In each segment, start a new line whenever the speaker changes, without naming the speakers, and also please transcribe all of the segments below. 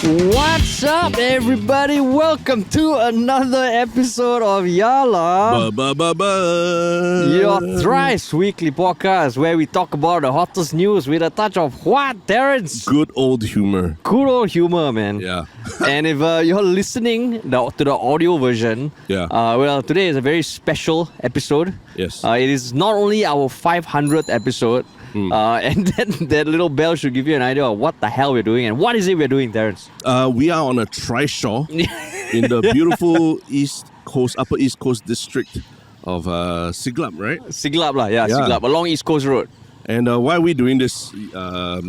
What's up, everybody? Welcome to another episode of Yala, your thrice weekly podcast where we talk about the hottest news with a touch of what, Terrence?
Good old humor.
Good old humor, man.
Yeah.
And if you're listening to the audio version, well, today is a very special episode.
Yes.
It is not only our 500th episode, and that little bell should give you an idea of what the hell we're doing. And what is it we're doing, Terrence?
We are on a TRISHAW in the beautiful Upper East Coast district of Siglap, right?
Siglap lah, yeah, Siglap, along East Coast Road.
And why are we doing this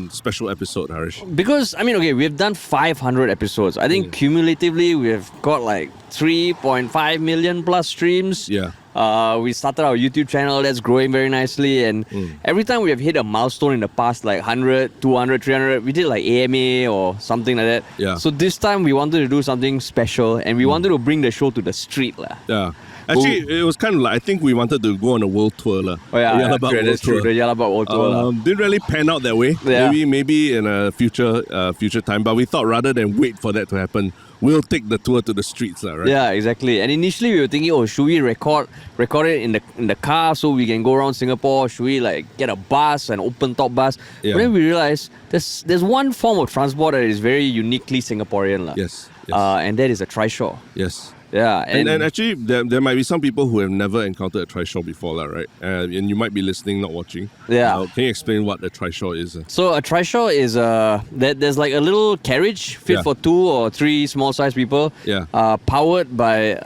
special episode, Harish?
Because, we've done 500 episodes. I think cumulatively we've got like 3.5 million plus streams.
Yeah.
We started our YouTube channel that's growing very nicely, and every time we have hit a milestone in the past, like 100, 200, 300, we did like AMA or something like that.
Yeah.
So this time we wanted to do something special, and we wanted to bring the show to the street.
Yeah. Actually, it was kind of like, I think we wanted to go on a world tour.
Oh yeah, that's true. The Yalabat World Tour.
Didn't really pan out that way.
Yeah.
Maybe in a future time, but we thought rather than wait for that to happen, we'll take the tour to the streets, right?
Yeah, exactly. And initially we were thinking, should we record it in the car so we can go around Singapore? Should we like get a bus, an open top bus?
Yeah.
But then we realized there's one form of transport that is very uniquely Singaporean.
Yes.
And that is a TRISHAW.
Yes.
Yeah.
And actually, there might be some people who have never encountered a TRISHAW before, right? And you might be listening, not watching.
Yeah.
Can you explain what a TRISHAW is?
So a TRISHAW is there's like a little carriage fit for 2 or 3 small-sized people.
Yeah.
Powered by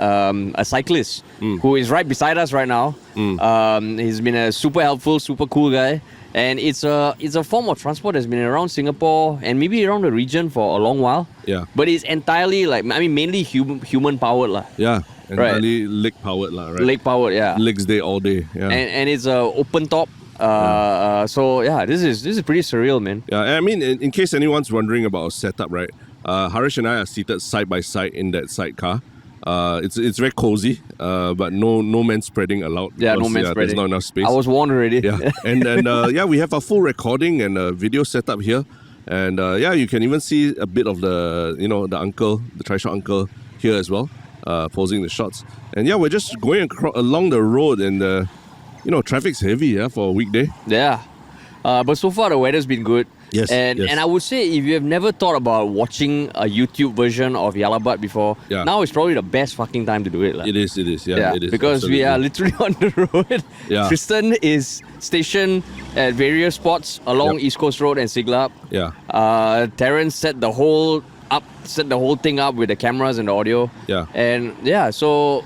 a cyclist who is right beside us right now. He's been a super helpful, super cool guy. And it's a form of transport that's been around Singapore and maybe around the region for a long while.
Yeah.
But it's entirely mainly human powered .
Yeah. Entirely leg powered, right?
Leg powered, yeah.
Legs day all day. Yeah.
And it's a open top. So yeah, this is pretty surreal, man.
Yeah. I mean, in case anyone's wondering about our setup, right? Harish and I are seated side by side in that sidecar. It's very cozy, but no man spreading allowed.
Yeah, no man spreading.
There's not enough space.
I was warned already.
Yeah, and we have a full recording and video setup here, and you can even see a bit of the the TRISHAW uncle here as well, posing the shots. And we're just going along the road, and traffic's heavy for a weekday.
Yeah, but so far the weather's been good.
Yes,
and I would say if you have never thought about watching a YouTube version of Yalabat before, now is probably the best fucking time to do it.
It is, yeah. It is,
because
absolutely.
We are literally on the road.
Yeah.
Tristen is stationed at various spots along East Coast Road and Siglap.
Yeah.
Terrence set the whole thing up with the cameras and the audio.
Yeah.
And so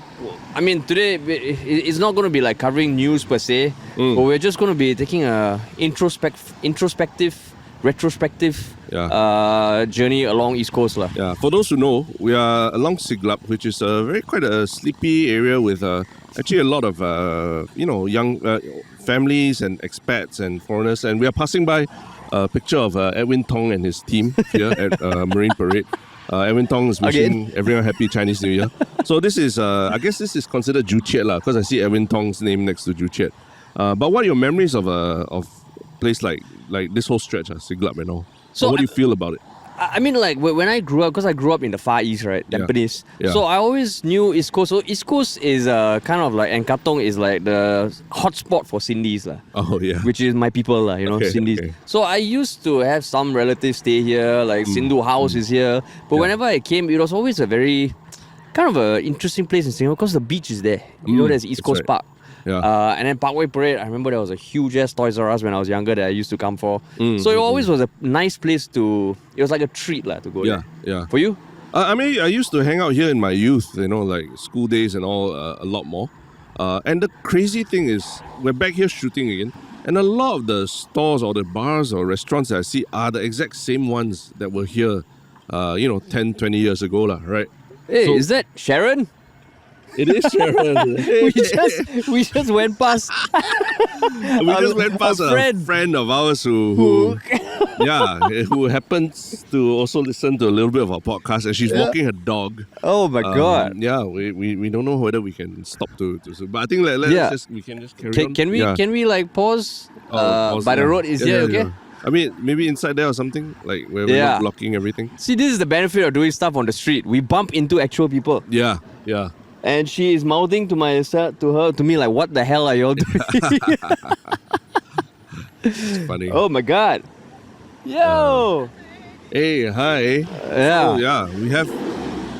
today it's not going to be like covering news per se, but we're just going to be taking a introspective, retrospective journey along East Coast.
Yeah, for those who know, we are along Siglap, which is quite a sleepy area with actually a lot of young families and expats and foreigners, and we are passing by a picture of Edwin Tong and his team here at Marine Parade. Edwin Tong is wishing everyone happy Chinese New Year. So this is, I guess this is considered Joo Chiat because I see Edwin Tong's name next to Joo Chiat. But what are your memories of place like this whole stretch, Siglap and all? So what do you feel about it?
When I grew up, because I grew up in the Far East, right, Tampines.
Yeah.
So I always knew East Coast. So East Coast is kind of like, and Katong is like the hotspot for Sindi's
Oh yeah.
which is my people Sindi's.
Okay.
So I used to have some relatives stay here, like Sindhu House is here. But whenever I came, it was always a very kind of a interesting place in Singapore because the beach is there. There's East Coast Park.
Yeah.
And then Parkway Parade, I remember there was a huge ass Toys R Us when I was younger that I used to come for. So it always was a nice place it was like a treat to go there.
Yeah.
For you?
I used to hang out here in my youth, like school days and all, a lot more. And the crazy thing is, we're back here shooting again, and a lot of the stores or the bars or restaurants that I see are the exact same ones that were here, 10, 20 years ago, right?
Hey, is that Sharon?
It is Sharon.
we just went past.
A friend of ours who happens to also listen to a little bit of our podcast, and she's walking her dog.
Oh my god!
Yeah, we don't know whether we can stop to but I think we can just carry on.
Can we like pause? By the road is here, okay?
I mean, maybe inside there or something, like where we're not blocking everything.
See, this is the benefit of doing stuff on the street. We bump into actual people.
Yeah.
And she is mouthing to me like, what the hell are y'all doing?
It's funny.
Oh my God. Yo!
Hey, hi.
Yeah.
So, yeah, we have...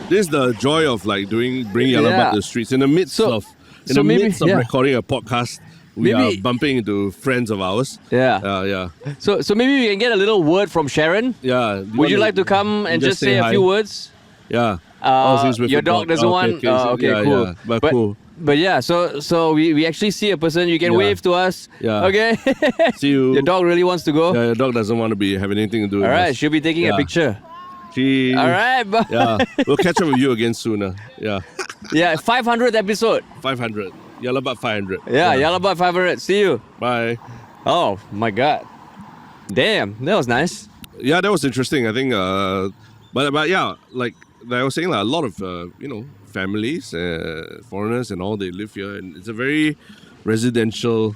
This is the joy of like bringing Yalabat to the streets. In the midst of recording a podcast, we are bumping into friends of ours.
Yeah. So maybe we can get a little word from Sharon.
Yeah.
Would you like to come and just say a few words?
Yeah.
Your dog doesn't want. Okay, cool.
Yeah, but cool.
But yeah, so we actually see a person. You can wave to us.
Yeah.
Okay.
See you.
Your dog really wants to go.
Yeah, your dog doesn't want to be having anything to do with us.
All right, she'll be taking a picture. All right.
Yeah. We'll catch up with you again sooner. Yeah.
Yeah, 500th episode.
500. Yalabat 500.
Yeah, Yalabat 500. See you.
Bye.
Oh my God. Damn, that was nice.
Yeah, that was interesting. I think. But yeah, like I was saying, like, a lot of families, foreigners, and all, they live here, and it's a very residential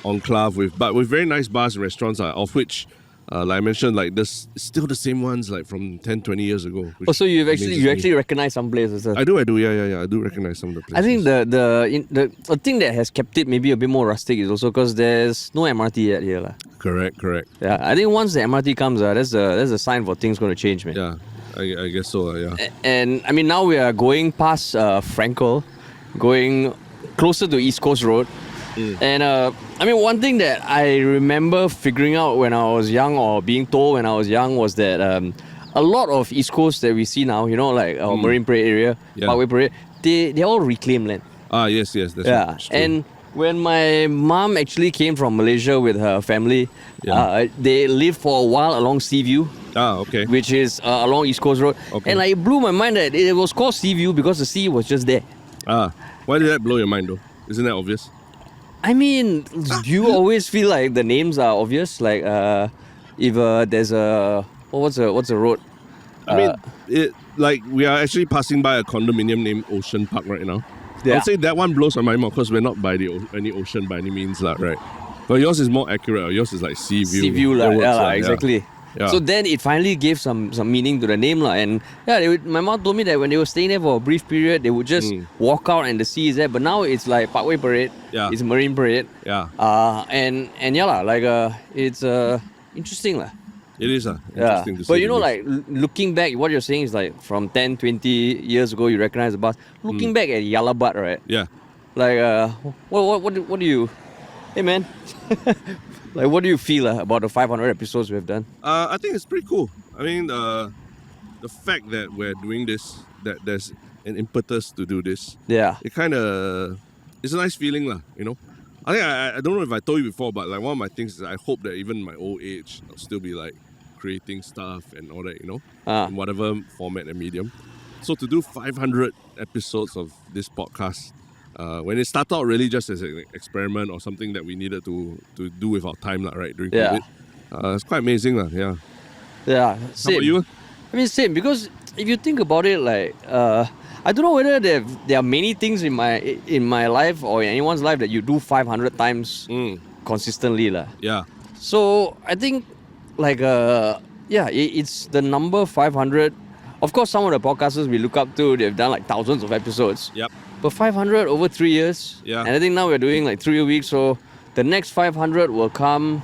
enclave with very nice bars and restaurants, of which, like I mentioned, like there's still the same ones like from 10, 20 years ago.
So you actually recognize some places.
I do. Yeah. I do recognize some of the places.
I think the thing that has kept it maybe a bit more rustic is also because there's no MRT yet here.
Correct.
Yeah, I think once the MRT comes, that's a sign for things going to change, man.
Yeah. I guess so, yeah.
And I mean, now we are going past Frankel, going closer to East Coast Road. And I mean, one thing that I remember figuring out when I was young, or being told when I was young, was that a lot of East Coast that we see now, like our Marine Parade area, Parkway Parade, they're all reclaimed land.
Yes, that's right.
And when my mom actually came from Malaysia with her family, they lived for a while along Seaview.
Okay.
Which is along East Coast Road.
Okay.
And it blew my mind that it was called Seaview because the sea was just there.
Why did that blow your mind though? Isn't that obvious?
I mean, do you always feel like the names are obvious? Like if there's what's a road?
I mean, we are actually passing by a condominium named Ocean Park right now.
Yeah.
I'd say that one blows my mind more because we're not by any ocean by any means, right? But yours is more accurate. Yours is like Seaview.
Seaview, exactly. Yeah. So then it finally gave some meaning to the name, and my mom told me that when they were staying there for a brief period, they would just walk out and the sea is there. But now it's like Parkway Parade, it's Marine Parade, and it's interesting .
It is interesting to see.
But like looking back, what you're saying is like from 10, 20 years ago, you recognize the bus. Looking back at Yalabat, right?
Yeah.
Like what do you? Hey man. Like, what do you feel about the 500 episodes we've done?
I think it's pretty cool. I mean, the fact that we're doing this, that there's an impetus to do this.
Yeah.
It kind of, it's a nice feeling, I think I don't know if I told you before, but like one of my things is I hope that even in my old age, I'll still be like creating stuff and all that, in whatever format and medium. So to do 500 episodes of this podcast, when it started out really just as an experiment or something that we needed to do with our time, right, during COVID. It's quite amazing,
Yeah, same.
How about you?
I mean, same, because if you think about it, like, I don't know whether there are many things in my life or in anyone's life that you do 500 times consistently.
Yeah.
So I think, like, it's the number 500. Of course, some of the podcasters we look up to, they've done like thousands of episodes.
Yep.
But 500 over 3 years.
Yeah.
And I think now we're doing like 3 a week, so the next 500 will come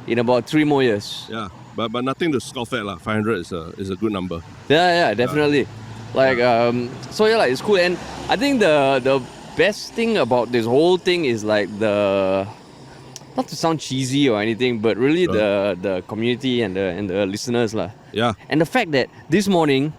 in about 3 more years.
Yeah. But nothing to scoff at, 500 is a good number.
Yeah, definitely. It's cool. And I think the best thing about this whole thing is like not to sound cheesy or anything, but really the community and the listeners .
Yeah.
And the fact that this morning,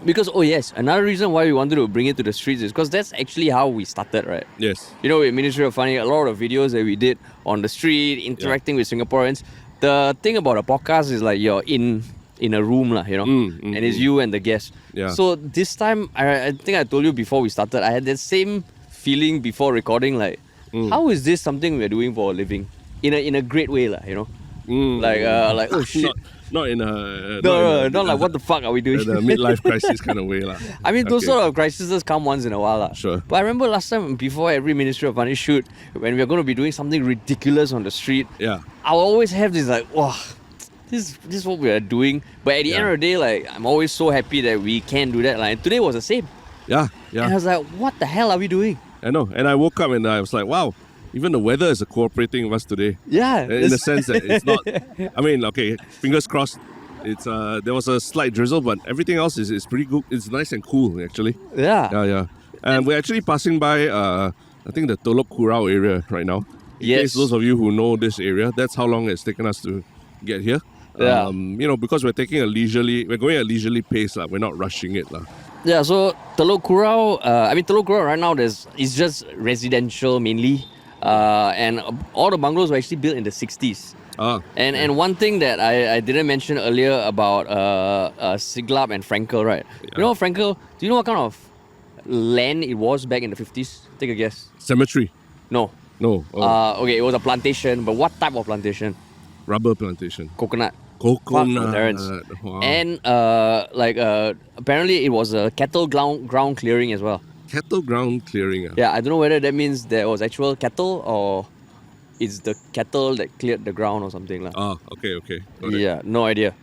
because another reason why we wanted to bring it to the streets is because that's actually how we started, right?
Yes.
With Ministry of Funny, a lot of videos that we did on the street, interacting with Singaporeans. The thing about a podcast is like you're in a room, and it's you and the guest.
Yeah.
So this time, I think I told you before we started, I had that same feeling before recording, like, how is this something we're doing for a living? In a great way, . Like, oh shit.
Not in a
not like what the fuck are we doing?
the midlife crisis kind of way lah.
I mean, those sort of crises come once in a while.
Sure.
But I remember last time, before every Ministry of Finance shoot, when we were going to be doing something ridiculous on the street,
Yeah.
I will always have this like, wow, this is what we are doing. But at the end of the day, like, I'm always so happy that we can do that. Like, and today was the same.
Yeah.
And I was like, what the hell are we doing?
I know. And I woke up and I was like, wow, even the weather is cooperating with us today.
Yeah.
In the sense that it's not, I mean, okay, fingers crossed. It's there was a slight drizzle, but everything else is pretty good. It's nice and cool, actually.
Yeah.
Yeah. And we're actually passing by, I think, the Telok Kurau area right now. In case those of you who know this area, that's how long it's taken us to get here.
Yeah.
Because we're going at a leisurely pace, we're not rushing it.
Yeah, so Telok Kurau, Telok Kurau right now it's just residential mainly. And all the bungalows were actually built in the 60s. And one thing that I didn't mention earlier about Siglap and Frankel, right?
Yeah.
You know Frankel, do you know what kind of land it was back in the 50s? Take a guess.
Cemetery?
No.
No.
Okay, it was a plantation, but what type of plantation?
Rubber plantation.
Coconut.
Coconut.
Parents.
Wow.
And apparently it was a cattle ground clearing as well.
Cattle ground clearing.
Yeah, I don't know whether that means there was actual cattle or it's the cattle that cleared the ground or something.
Okay. Got it.
Yeah, no idea.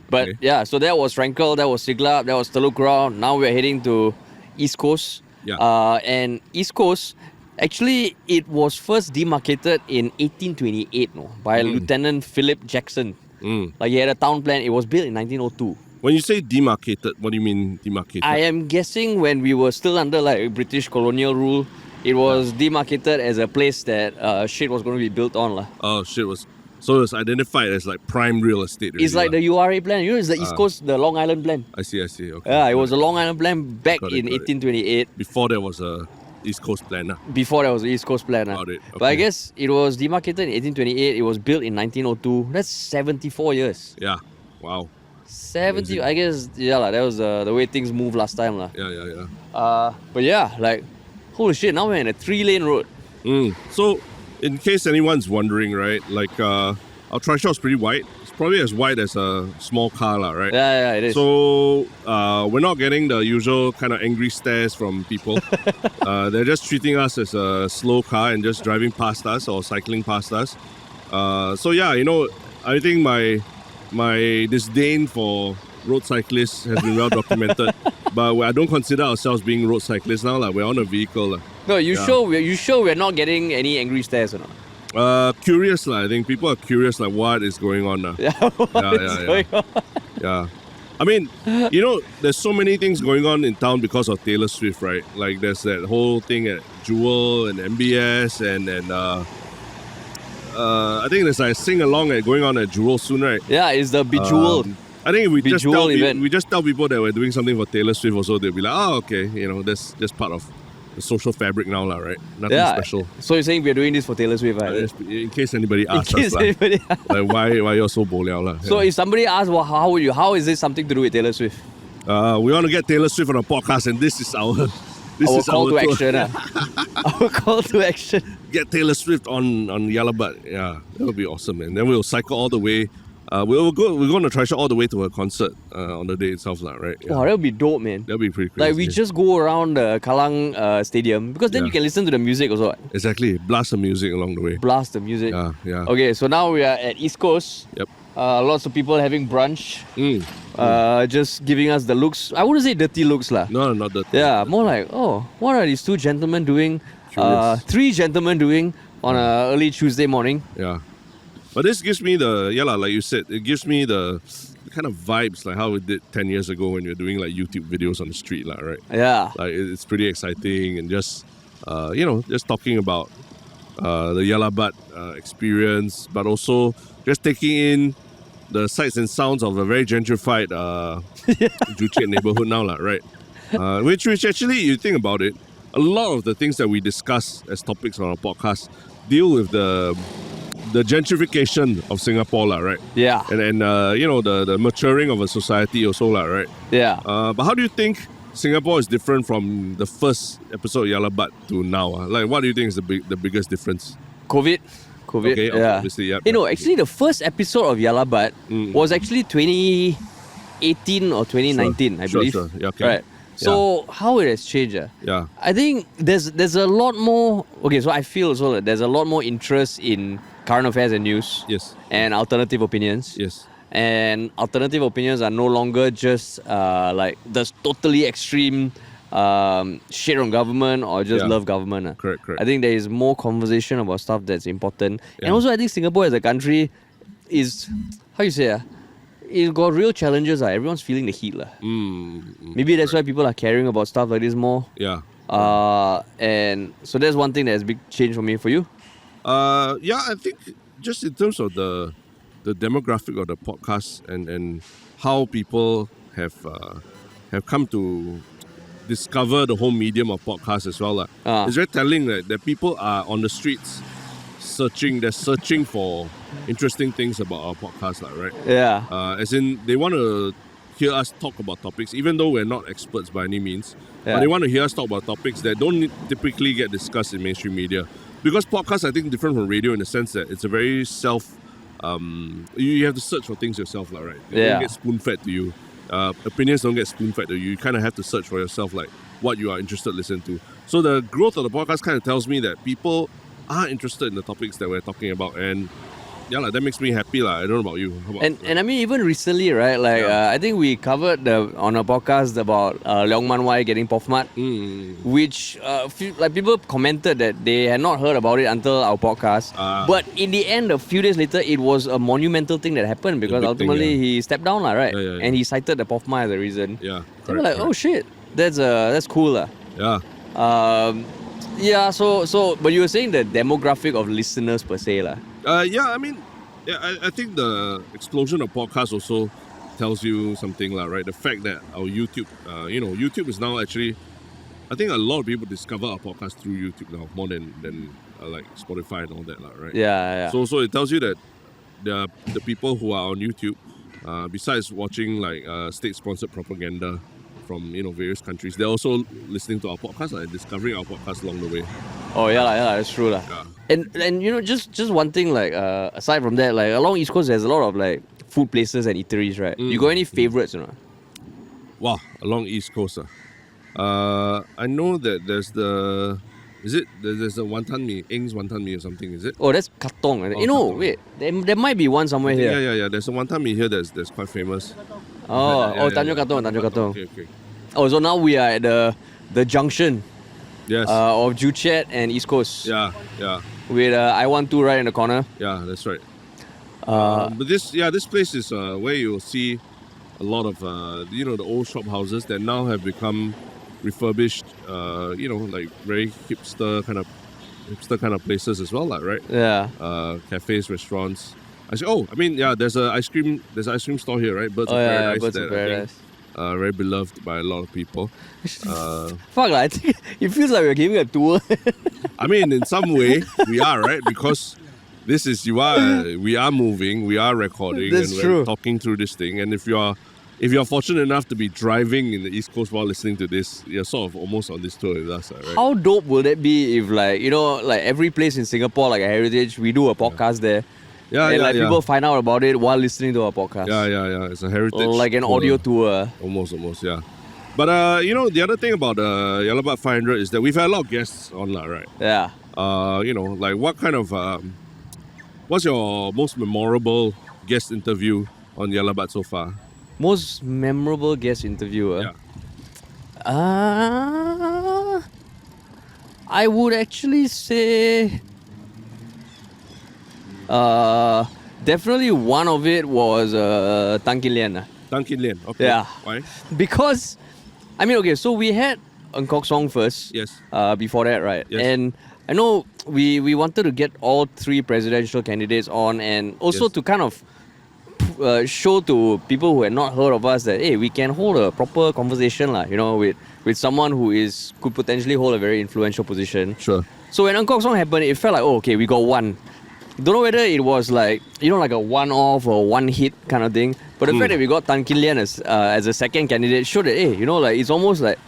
But yeah, so that was Frankel, that was Siglap, that was Telok Kurau. Now we're heading to East Coast.
Yeah.
And East Coast, actually, it was first demarcated in 1828 by Lieutenant Philip Jackson. Like he had a town plan. It was built in 1902.
When you say demarcated, what do you mean demarcated?
I am guessing when we were still under like British colonial rule, it was demarcated as a place that shit was going to be built on.
Oh, shit was... So it's identified as like prime real estate.
It's like the URA plan. You know, it's the East Coast, the Long Island plan.
I see. Okay.
Yeah, it was a Long Island plan back
Got
in
it.
1828.
Before there was a East Coast plan.
Before there was the East Coast plan.
Got it.
But I
Okay.
guess it was demarcated in 1828. It was built in 1902. That's 74 years.
Yeah. Wow.
70, I guess, that was the way things moved last time.
Yeah.
But yeah, like, holy shit, now we're in a 3-lane road.
So, in case anyone's wondering, right, like our TRISHAW is pretty wide. It's probably as wide as a small car, right?
Yeah, it is.
So, we're not getting the usual kind of angry stares from people. They're just treating us as a slow car and just driving past us or cycling past us. So, yeah, I think my disdain for road cyclists has been well documented. But I don't consider ourselves being road cyclists now. We're on a vehicle.
No, you sure we're not getting any angry stares or not?
Curious. I think people are curious what is going on now.
Going on?
Yeah. I mean, there's so many things going on in town because of Taylor Swift, right? Like there's that whole thing at Jewel and MBS and I think there's a sing-along going on at Jewel soon, right?
Yeah, it's the Bejeweled.
I think if we
Bejeweled
just tell people that we're doing something for Taylor Swift also, they'll be like, oh, okay, that's just part of the social fabric now, right? Nothing special.
So you're saying we're doing this for Taylor Swift, right?
In case anybody asks
In case
us,
anybody
like why you're so bo liao lah.
So if somebody asks, well, how is this something to do with Taylor Swift?
We want to get Taylor Swift on a podcast, and this is our
call to action. Our call to action.
Get Taylor Swift on Yalabat. Yeah, that would be awesome, man. Then we'll cycle all the way. We're going to TRISHAW all the way to her concert on the day itself, right? Yeah.
Wow, that would be dope, man.
That would be pretty crazy.
Like we just go around the Kallang Stadium because then you can listen to the music also.
Exactly, blast the music along the way.
Blast the music.
Yeah.
Okay, so now we are at East Coast.
Yep.
Lots of people having brunch. Just giving us the looks. I wouldn't say dirty looks lah.
No, not dirty.
Yeah, more like, what are these two gentlemen doing? Three gentlemen doing on an early Tuesday morning.
Yeah. But this gives me like you said, it gives me the kind of vibes like how we did 10 years ago when we were doing like YouTube videos on the street, right?
Yeah.
Like it's pretty exciting and just, just talking about the Yalabat experience, but also just taking in the sights and sounds of a very gentrified Joo Chiat neighborhood now, right? Which actually, you think about it, a lot of the things that we discuss as topics on our podcast deal with the gentrification of Singapore, right?
Yeah.
And the maturing of a society also, right?
Yeah.
But how do you think Singapore is different from the first episode of Yalabat to now? Like, what do you think is the biggest difference?
COVID COVID.
Okay,
yeah.
obviously, yeah.
You know, actually, the first episode of Yalabat was actually 2018 or 2019, I believe.
Sure. Yeah, okay.
Right. So how it has changed?
Yeah.
I think there's a lot more. Okay, so I feel also that there's a lot more interest in current affairs and news.
Yes.
And alternative opinions.
Yes.
And alternative opinions are no longer just like the totally extreme shit on government or just love government.
Correct.
I think there is more conversation about stuff that's important. And also I think Singapore as a country is, how you say, it's got real challenges. Everyone's feeling the heat. Maybe that's why people are caring about stuff like this more.
Yeah.
And so that's one thing that has big change for me. For you?
Yeah, I think just in terms of the demographic of the podcast and how people have come to discover the whole medium of podcasts as well. It's very telling that people are on the streets searching for interesting things about our podcast, right?
Yeah.
As in, they want to hear us talk about topics, even though we're not experts by any means. But they want to hear us talk about topics that don't typically get discussed in mainstream media. Because podcasts, I think, different from radio in the sense that it's a very you have to search for things yourself, right? They don't get spoon-fed to you. Opinions don't get spoon-fed to you. You kind of have to search for yourself, like what you are interested to listen to. So the growth of the podcast kind of tells me that people are interested in the topics that we're talking about, and that makes me happy. I don't know about you. How about,
and I mean, even recently, right? Like, I think we covered on a podcast about Leong Man Wai getting POFMAT, which like people commented that they had not heard about it until our podcast. But in the end, a few days later, it was a monumental thing that happened because ultimately he stepped down, right? And he cited the POFMAT as a reason.
Yeah.
So we're like, oh shit, that's cool.
Yeah.
Yeah. So, but you were saying the demographic of listeners per se,
I mean, I think the explosion of podcasts also tells you something, right? The fact that our YouTube, YouTube is now actually, I think a lot of people discover our podcast through YouTube now more than like Spotify and all that, right?
Yeah.
So it tells you that the people who are on YouTube, besides watching like state-sponsored propaganda from various countries, they're also listening to our podcast and discovering our podcast along the way.
Oh yeah, that's true.
Yeah.
And just one thing, like aside from that, like along East Coast there's a lot of like food places and eateries, right? You got any favorites,
Wow, along East Coast. I know that there's the Wantan Mee, Eng's Wantan Mee or something, is it?
Oh, that's Katong.
Katong.
Wait, there might be one somewhere here.
Yeah. There's a Wantan Mee here that's quite famous.
Tanjong Katong.
Okay.
Oh, so now we are at the junction.
Yes.
Of Joo Chiat and East Coast.
Yeah.
With I-12 right in the corner.
Yeah, that's right. But this place is where you'll see a lot of the old shop houses that now have become refurbished. Like very hipster kind of places as well, right?
Yeah.
Cafes, restaurants. There's an ice cream store here, right? Birds of Paradise.
Birds of Paradise.
Very beloved by a lot of people.
Fuck, I think it feels like we're giving a tour.
I mean, in some way, we are, right? Because we are moving, we are recording,
That's
and
true.
we're talking through this thing. And if you're fortunate enough to be driving in the East Coast while listening to this, you're sort of almost on this tour with us, right?
How dope will that be if, like, like every place in Singapore, like a heritage, we do a podcast there. And people find out about it while listening to our podcast.
Yeah. It's a heritage.
Like an audio tour.
Almost, yeah. But the other thing about Yalabat 500 is that we've had a lot of guests on, right?
Yeah.
Like what kind of what's your most memorable guest interview on Yalabat so far?
Most memorable guest interviewer.
Yeah.
I would actually say definitely one of it was Tan Kin Lian.
Tan Kin Lian, okay.
Yeah.
Why?
Because, I mean, okay, so we had Ng Kok Song first.
Yes.
Before that, right?
Yes.
And I know we wanted to get all three presidential candidates on, and also to kind of show to people who had not heard of us that, hey, we can hold a proper conversation, with someone who could potentially hold a very influential position.
Sure.
So when Ng Kok Song happened, it felt like, oh, okay, we got one. Don't know whether it was like, like a one-off or one-hit kind of thing. But the fact that we got Tan Kin Lian as a second candidate showed that, hey, it's almost like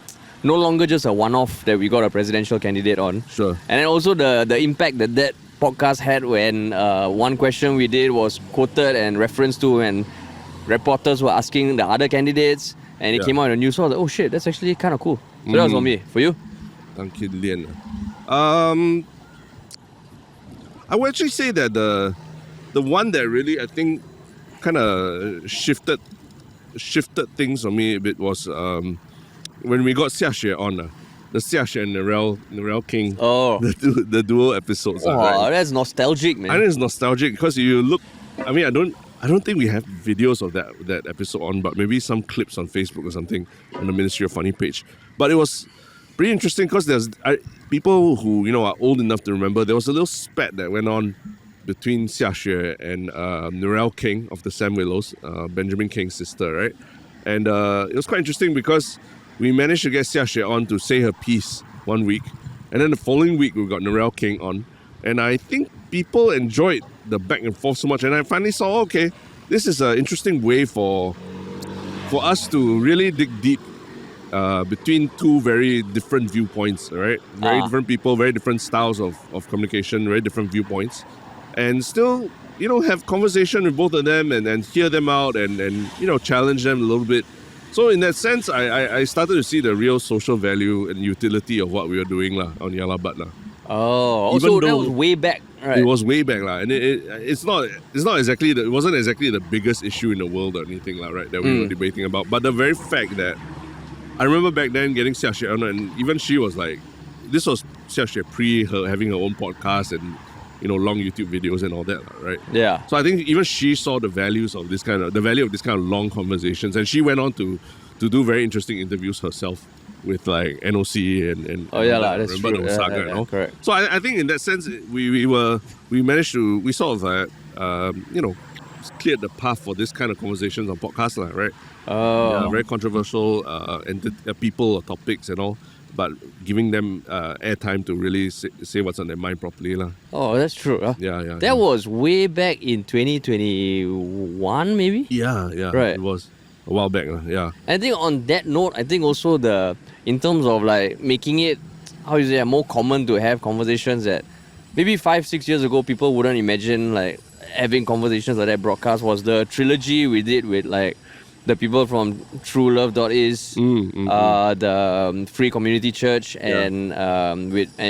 no longer just a one-off that we got a presidential candidate on.
Sure.
And then also the impact that podcast had when one question we did was quoted and referenced to, and reporters were asking the other candidates, and it came out in the news. So I was like, oh shit, that's actually kind of cool. So that was for me. For you?
Thank you, Lian. I would actually say that the one that really I think kind of shifted things for me a bit was when we got Xiaxue on. The Xiaxue and Narelle King.
Oh.
The duo episodes.
Oh,
right?
That's nostalgic, man.
I think it's nostalgic because you look. I mean, I don't think we have videos of that episode on, but maybe some clips on Facebook or something on the Ministry of Funny page. But it was pretty interesting because there's people who are old enough to remember. There was a little spat that went on between Xiaxue and Narelle King of the Sam Willows, Benjamin King's sister, right? And it was quite interesting because we managed to get Xiaxue on to say her piece one week, and then the following week we got Narelle King on, and I think people enjoyed the back and forth so much, and I finally saw, okay, this is an interesting way for us to really dig deep between two very different viewpoints, right? Very different people, very different styles of communication, very different viewpoints, and still, have conversation with both of them and hear them out and challenge them a little bit. So in that sense, I started to see the real social value and utility of what we were doing on Yala Bat.
Oh, so that was way back, right?
It was way back, and it wasn't exactly the biggest issue in the world or anything, right, that we were debating about. But the very fact that I remember back then getting Xiaxue on, and even she was like, this was Xiaxue pre her having her own podcast and long YouTube videos and all that, right?
Yeah.
So I think even she saw the value of this kind of long conversations, and she went on to do very interesting interviews herself with like NOC and
that's true.
Osaka and all.
Correct.
So I think in that sense we managed to sort of cleared the path for this kind of conversations on podcasts, right? Very controversial people or topics and all, but giving them airtime to really say what's on their mind properly.
Oh, that's true.
Yeah.
That was way back in 2021, maybe?
Yeah.
Right.
It was a while back. Yeah.
I think on that note, I think also in terms of like making it, more common to have conversations that maybe 5-6 years ago people wouldn't imagine like having conversations like that broadcast was the trilogy we did with like the people from TrueLove.is, the Free Community Church, and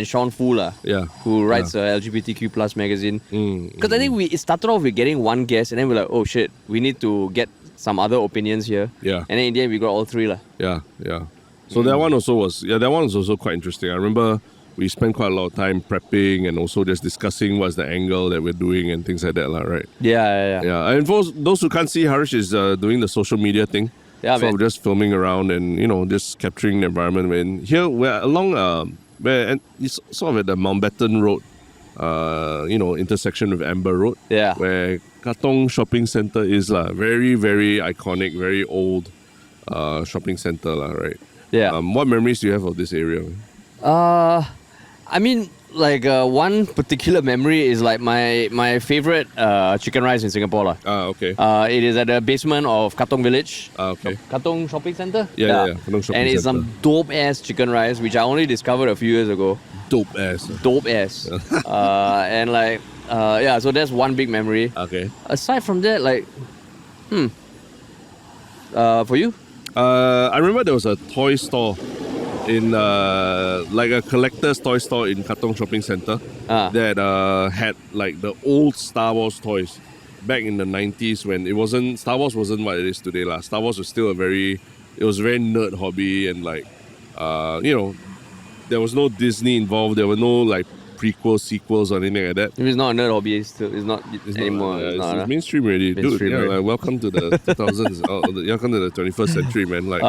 Sean Fu, who writes the LGBTQ plus magazine. Because I think it started off with getting one guest, and then we're like, oh shit, we need to get some other opinions here.
Yeah.
And then in the end, we got all three.
Yeah. So that one was also quite interesting. I remember we spent quite a lot of time prepping and also just discussing what's the angle that we're doing and things like that, right?
Yeah.
And for those who can't see, Harish is doing the social media thing. Yeah, so we're just filming around and just capturing the environment. When here we're along where it's sort of at the Mountbatten Road, intersection with Amber Road.
Yeah.
Where Katong Shopping Centre is very, very iconic, very old shopping centre, right?
Yeah.
What memories do you have of this area?
I mean, like one particular memory is like my favorite chicken rice in Singapore.
Okay.
It is at the basement of Katong Village.
Okay.
Katong Shopping Centre?
Yeah. Katong Shopping
and it's
Centre.
some dope ass chicken rice, which I only discovered a few years ago.
Dope ass.
And like, so that's one big memory.
Okay.
Aside from that, like, for you?
I remember there was a toy store in like a collector's toy store in Katong Shopping Centre that had like the old Star Wars toys back in the 90s when Star Wars wasn't what it is today. Star Wars was still a very nerd hobby, and like there was no Disney involved, there were no like prequels, sequels or anything like that.
If it's not a nerd hobby, it's not anymore.
It's mainstream already.
Mainstream,
dude.
right?
Like, welcome to the 2000s. Welcome to the 21st century, man. Like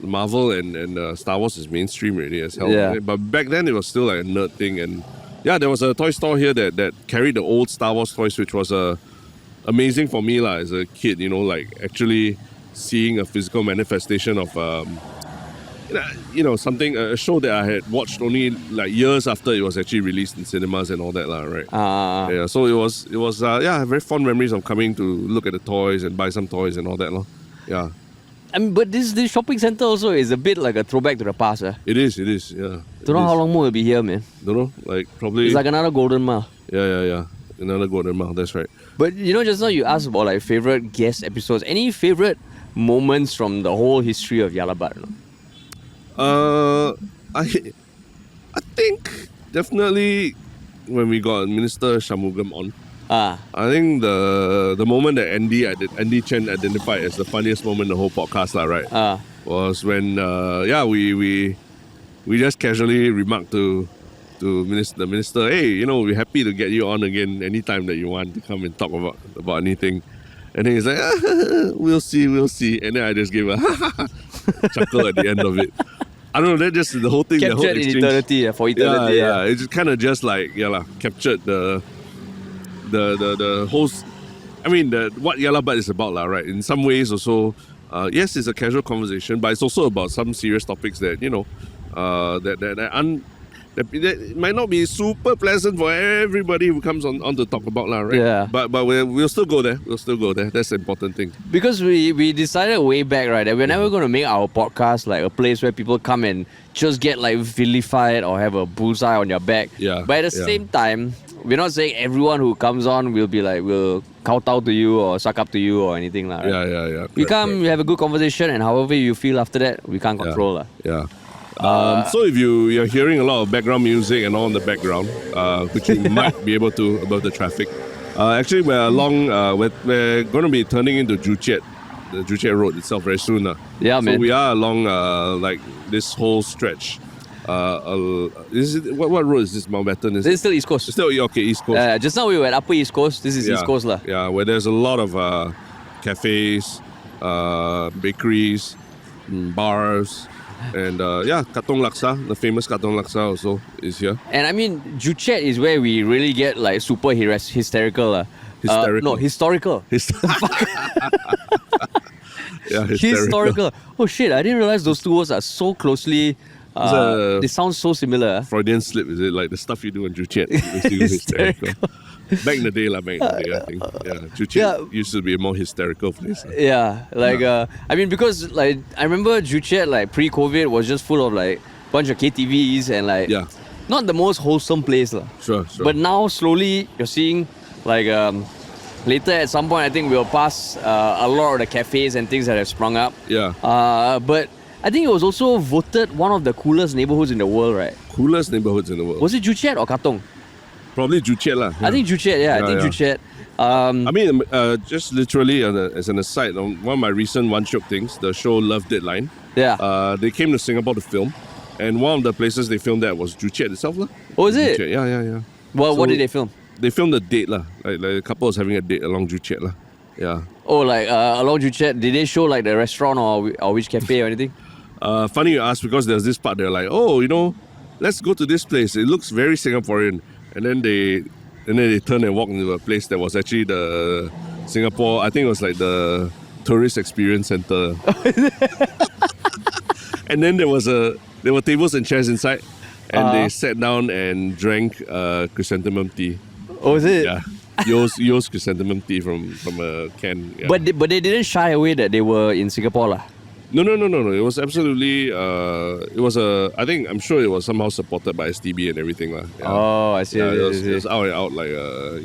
Marvel and Star Wars is mainstream already as hell.
Yeah.
Right? But back then it was still like a nerd thing, and there was a toy store here that carried the old Star Wars toys, which was amazing for me as a kid. Like actually seeing a physical manifestation of something, a show that I had watched only like years after it was actually released in cinemas and all that, right? So it was very fond memories of coming to look at the toys and buy some toys and all that, yeah.
I mean, but this shopping centre also is a bit like a throwback to the past.
It is, yeah.
Don't know how long more it'll be here, man.
Don't know, like probably.
It's like another Golden Mile.
Yeah. Another golden mile. That's right.
But just now you asked about like favorite guest episodes. Any favorite moments from the whole history of Yalabat?
I think definitely when we got Minister Shanmugam on. I think the moment that Andy Chen identified as the funniest moment in the whole podcast, right? Was when we just casually remarked to the minister, hey, we're happy to get you on again anytime that you want to come and talk about anything. And then he's like, we'll see. And then I just gave a chuckle at the end of it. I don't know, that just the whole thing,
Captured
the whole exchange.
in eternity, for eternity.
Yeah. It just kind of just like, captured the whole, what Yalabat is about, right? In some ways also, yes, it's a casual conversation, but it's also about some serious topics that, that might not be super pleasant for everybody who comes on to talk about, right?
Yeah.
But we'll still go there. That's the important thing.
Because we decided way back, right, that we're never going to make our podcast like a place where people come and just get like vilified or have a bullseye on your back.
Yeah.
But at the same time, we're not saying everyone who comes on will be like, will kowtow to you or suck up to you or anything. Right?
Yeah.
We come, we have a good conversation, and however you feel after that, we can't control.
Yeah. So if you're hearing a lot of background music and all in the background, which you might be able to above the traffic, actually we're along. We're going to be turning into Joo Chiat, the Joo Chiat Road itself very soon.
Yeah, man.
So we are along like this whole stretch. What road is this? Mountbatten?
This is still East Coast.
It's still okay, East Coast.
Just now we were at Upper East Coast. This is East Coast lah.
Yeah, where there's a lot of cafes, bakeries, bars. And Katong Laksa, the famous Katong Laksa also is here.
And I mean, Joo Chiat is where we really get like super hysterical.
Hysterical?
Historical.
Yeah,
Historical. Oh shit, I didn't realize those two words are so closely... they sound so similar.
Freudian slip, is it? Like the stuff you do in Joo Chiat. Hysterical. Back in the day, I think. Yeah, Joo Chiat used to be a more hysterical place.
Yeah, because like I remember Joo Chiat like pre-COVID was just full of like bunch of KTVs and like not the most wholesome place lah.
Sure.
But now slowly you're seeing like later at some point I think we'll pass a lot of the cafes and things that have sprung up.
Yeah.
But I think it was also voted one of the coolest neighborhoods in the world, right?
Coolest neighborhoods in the world.
Was it Joo Chiat or Katong?
Probably Joo Chiat lah.
I think Joo Chiat, I think Joo Chiat.
Just literally as an aside, on one of my recent Shiok Things, the show Love Deadline.
Yeah.
They came to Singapore to film, and one of the places they filmed at was Joo Chiat itself lah.
Oh, is it?
Yeah.
Well, what did they film?
They filmed a date lah. Like a couple was having a date along Joo Chiat lah. Yeah.
Oh, like along Joo Chiat, did they show like the restaurant or which cafe or anything?
Funny you ask, because there's this part they're like, let's go to this place. It looks very Singaporean. And then they turned and walked into a place that was actually the Singapore, I think it was like the tourist experience center. And then there were tables and chairs inside, and they sat down and drank chrysanthemum tea.
Oh, is it?
Yeah. Yo's chrysanthemum tea from a can. Yeah.
But they didn't shy away that they were in Singapore lah.
No. It was absolutely. I'm sure it was somehow supported by STB and everything lah. Yeah.
Oh, I see.
It was out and out like a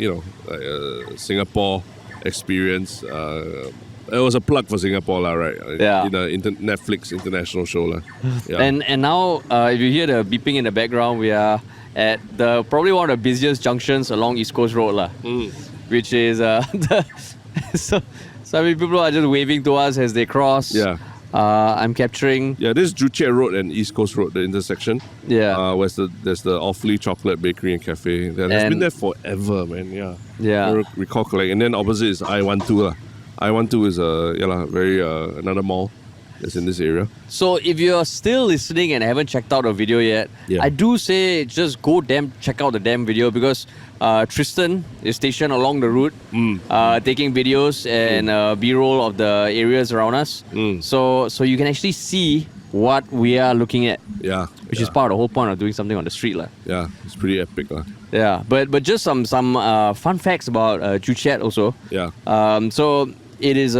Singapore experience. It was a plug for Singapore lah, right?
Yeah.
In a Netflix international show lah. Yeah.
And now, if you hear the beeping in the background, we are at probably one of the busiest junctions along East Coast Road lah, which is so many people are just waving to us as they cross.
Yeah.
I'm capturing.
Yeah, this is Joo Chiat Road and East Coast Road, the intersection.
Yeah.
Where there's the Awfully Chocolate Bakery and Cafe. That has been there forever, man. Yeah.
Yeah.
I recall collect. And then opposite is I-12. I-12 is very another mall that's in this area.
So if you're still listening and haven't checked out a video yet, I do say just go check out the damn video, because Tristen is stationed along the route, taking videos and B-roll of the areas around us. So you can actually see what we are looking at.
Yeah.
Which is part of the whole point of doing something on the street lah.
Yeah, it's pretty epic lah.
Yeah, but just some fun facts about Joo Chiat also.
Yeah.
So it is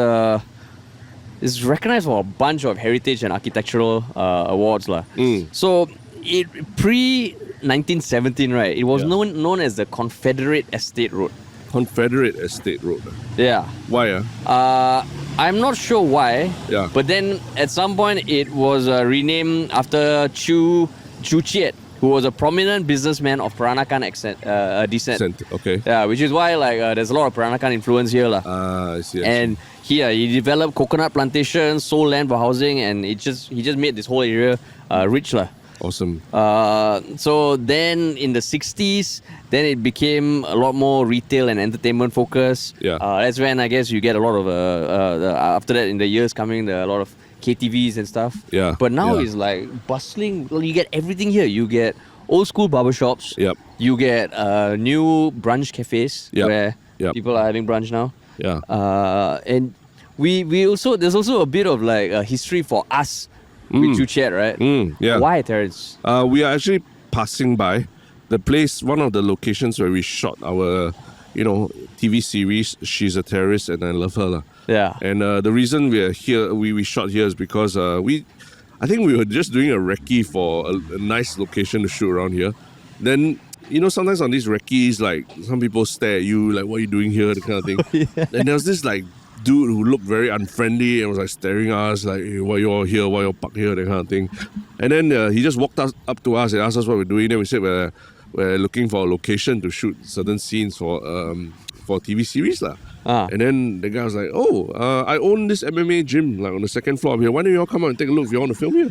it's recognized for a bunch of heritage and architectural awards lah. So it 1917, right, it was
Yeah.
known as the Confederate Estate Road.
Confederate Estate Road.
Yeah.
Why?
I'm not sure why.
Yeah.
But then at some point it was renamed after Chu Chiet, who was a prominent businessman of Peranakan descent.
Okay.
Yeah, which is why there's a lot of Peranakan influence here lah.
I see.
And here he developed coconut plantations, sold land for housing, and he just made this whole area rich lah.
Awesome.
So then in the 60s, then it became a lot more retail and entertainment focused.
Yeah.
That's when I guess you get a lot of after that in the years coming, a lot of KTVs and stuff.
Yeah,
But now
yeah.
it's like bustling. Well, you get everything here. You get old school barbershops.
Yep.
You get new brunch cafes
Yep.
where
Yep.
people are having brunch now.
Yeah.
And we also there's also a bit of like a history for us with Juchet, right?
Yeah.
Why, Terrence?
We are actually passing by the place, one of the locations where we shot our, TV series, She's a Terrorist and I Love Her.
Yeah.
And the reason we are here, we shot here is because I think we were just doing a recce for a nice location to shoot around here. Then, sometimes on these recce's, like, some people stare at you, like, what are you doing here, that kind of thing.
Yeah.
And there was this, like, dude who looked very unfriendly and was, like, staring at us, like, hey, why you all here, why you all parked here, that kind of thing. And then he just walked up to us and asked us what we're doing. Then we said we're looking for a location to shoot certain scenes for TV series lah. And then the guy was like, I own this MMA gym like on the second floor up here. Why don't you all come out and take a look if you want to film here?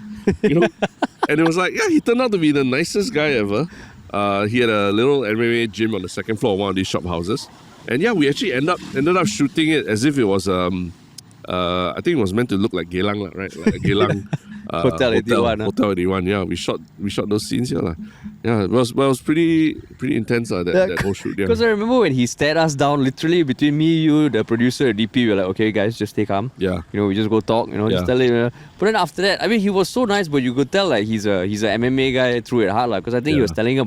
And it was like, yeah, he turned out to be the nicest guy ever. He had a little MMA gym on the second floor of one of these shop houses. And yeah, we actually ended up shooting it as if it was I think it was meant to look like Geylang, right? Like a Geylang
Hotel 81.
Hotel 81. Yeah, we shot those scenes here, lah. Yeah, it was pretty intense, that whole shoot. Yeah.
Because I remember when he stared us down, literally between me, you, the producer, DP, we were like, okay, guys, just stay calm.
Yeah.
We just go talk.
Yeah.
Just tell him. But then after that, I mean, he was so nice, but you could tell like he's a MMA guy through at heart, like. Because I think he was telling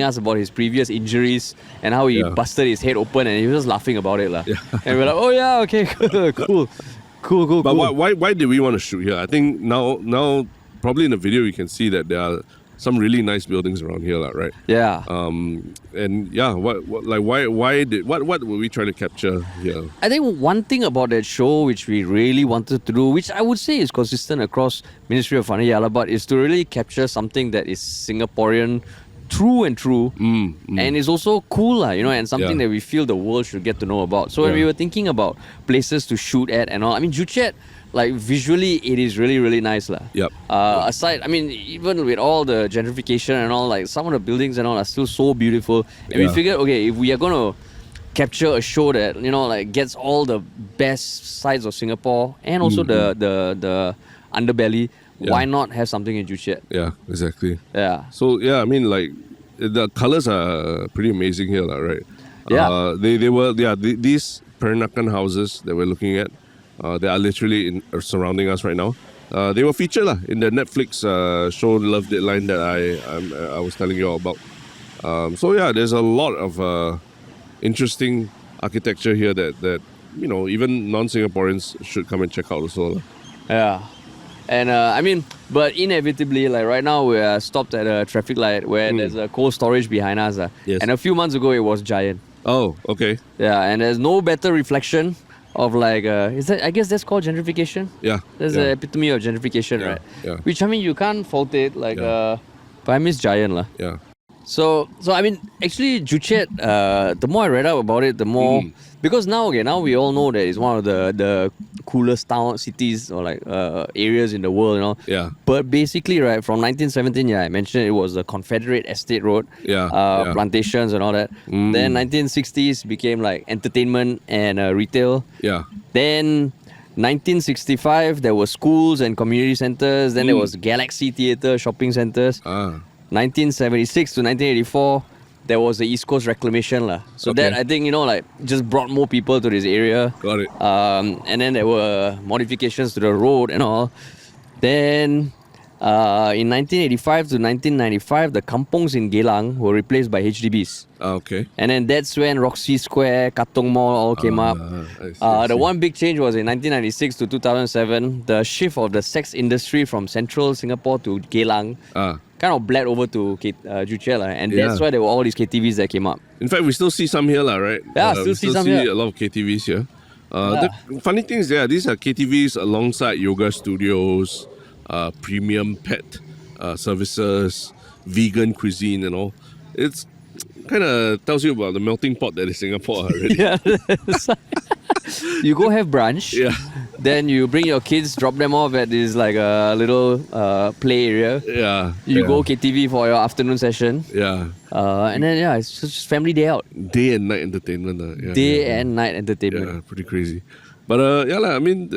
us about his previous injuries and how he busted his head open, and he was just laughing about it, lah.
Yeah.
And we're like, oh yeah, okay, cool.
But why did we want to shoot here? I think now probably in the video you can see that there are some really nice buildings around here, right?
Yeah.
And yeah, what were we trying to capture here?
I think one thing about that show which we really wanted to do, which I would say is consistent across Ministry of Fun Yalabat, is to really capture something that is Singaporean true and true, and it's also cool, and something that we feel the world should get to know about. So when we were thinking about places to shoot at and all, I mean, Juchet, like visually, it is really, really nice, lah.
Yep.
Aside, I mean, even with all the gentrification and all, like some of the buildings and all are still so beautiful. And we figured, okay, if we are going to capture a show that like gets all the best sides of Singapore and also the underbelly.
Yeah.
Why not have something in Juchet?
Yeah, exactly.
Yeah.
So yeah, I mean, like the colors are pretty amazing here, right?
Yeah.
These Peranakan houses that we're looking at, they are literally surrounding us right now. They were featured in the Netflix show Love Deadline that I was telling you all about. So yeah, there's a lot of interesting architecture here that even non-Singaporeans should come and check out also.
Yeah. And I mean, but inevitably, like right now, we are stopped at a traffic light where there's a cold storage behind us.
Yes.
And a few months ago, it was giant.
Oh, okay.
Yeah, and there's no better reflection of like, I guess that's called gentrification?
Yeah.
That's the epitome of gentrification, right?
Yeah.
Which, I mean, you can't fault it, like, but I miss giant, lah.
Yeah.
So I mean, actually, Juchet, the more I read up about it, the more... Because now we all know that it's one of the coolest cities or like areas in the world,
Yeah.
But basically, right, from 1917, I mentioned it was the Confederate Estate Road. Plantations and all that. Then 1960s became like entertainment and retail.
Yeah.
Then 1965, there were schools and community centers. Then there was Galaxy Theatre, shopping centers. 1976 to 1984, there was the East Coast Reclamation. So that, I think, like just brought more people to this area.
Got it.
And then there were modifications to the road and all. Then In 1985 to 1995, the kampongs in Geylang were replaced by HDBs.
Okay.
And then that's when Roxy Square, Katong Mall all came up.
I see.
The one big change was in 1996 to 2007, the shift of the sex industry from central Singapore to Geylang kind of bled over to Joo Chiat, and that's why there were all these KTVs that came up.
In fact, we still see some here, right?
Yeah,
we
see some here.
a lot of KTVs here. The funny thing is, these are KTVs alongside yoga studios, premium pet services, vegan cuisine and all. It's kind of tells you about the melting pot that is Singapore already.
Yeah. You go have brunch.
Yeah.
Then you bring your kids, drop them off at this like a little play area.
Yeah.
You go KTV for your afternoon session.
Yeah.
And then it's just family day out.
Day and night entertainment.
And night entertainment.
Yeah, pretty crazy. But I mean,